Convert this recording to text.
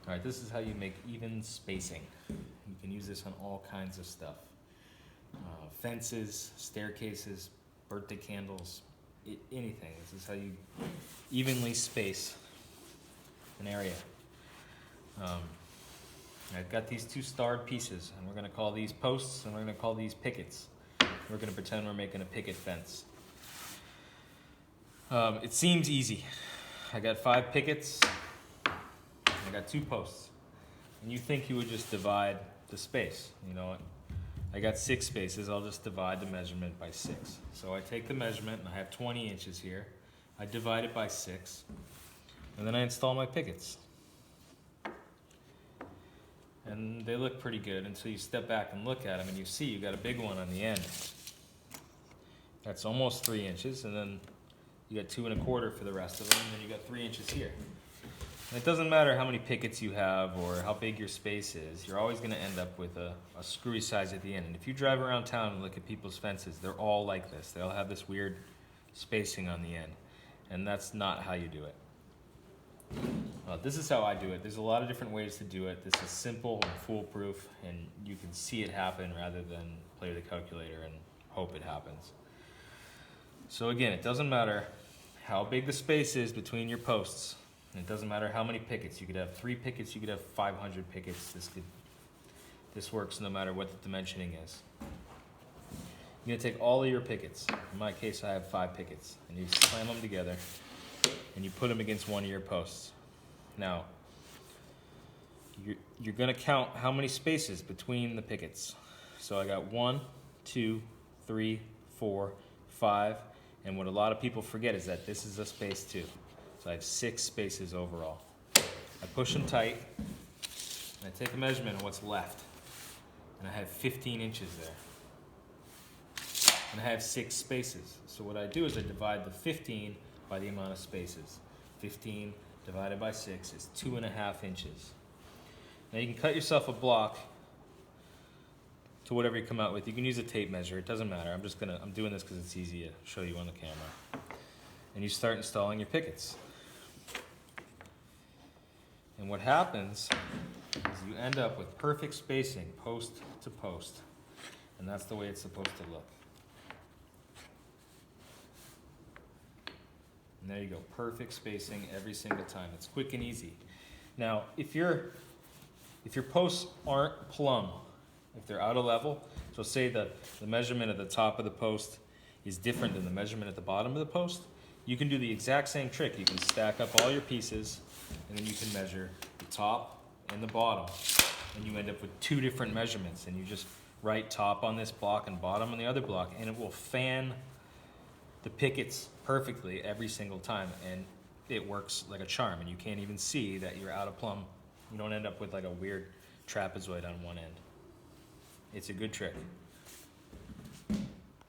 All right, this is how you make even spacing. You can use this on all kinds of stuff. Fences, staircases, birthday candles, anything. This is how you evenly space an area. I've got these two starred pieces, and we're going to call these posts, and we're going to call these pickets. We're going to pretend we're making a picket fence. It seems easy. I got 5 pickets. I got 2 posts. And you think you would just divide the space. You know what? I got 6 spaces. I'll just divide the measurement by 6. So I take the measurement, and I have 20 inches here. I divide it by 6. And then I install my pickets. And they look pretty good until you step back and look at them, and you see you got a big one on the end. That's almost 3 inches, and then you got 2 1/4 for the rest of them, and then you got 3 inches here. And it doesn't matter how many pickets you have or how big your space is, you're always going to end up with a screwy size at the end. And if you drive around town and look at people's fences, they're all like this. They all have this weird spacing on the end. And that's not how you do it. This is how I do it. There's a lot of different ways to do it. This is simple and foolproof, and you can see it happen rather than play the calculator and hope it happens. So again, it doesn't matter how big the space is between your posts. It doesn't matter how many pickets. You could have 3 pickets, you could have 500 pickets. This works no matter what the dimensioning is. You're gonna take all of your pickets. In my case, I have 5 pickets, and you slam them together, and you put them against one of your posts. Now, you're gonna count how many spaces between the pickets. So I got 1, 2, 3, 4, 5, and what a lot of people forget is that this is a space too. So I have 6 spaces overall. I push them tight, and I take a measurement of what's left. And I have 15 inches there. And I have 6 spaces. So what I do is I divide the 15 by the amount of spaces. 15 divided by 6 is 2.5 inches. Now you can cut yourself a block to whatever you come out with. You can use a tape measure, it doesn't matter. I'm doing this because it's easy to show you on the camera. And you start installing your pickets. And what happens is you end up with perfect spacing, post to post. And that's the way it's supposed to look. And there you go, perfect spacing every single time. It's quick and easy. Now, if your posts aren't plumb, if they're out of level, so say the measurement at the top of the post is different than the measurement at the bottom of the post, you can do the exact same trick. You can stack up all your pieces, and then you can measure the top and the bottom, and you end up with 2 different measurements, and you just write top on this block and bottom on the other block, and it will fan the pickets perfectly every single time, and it works like a charm, and you can't even see that you're out of plumb. You don't end up with like a weird trapezoid on one end. It's a good trick.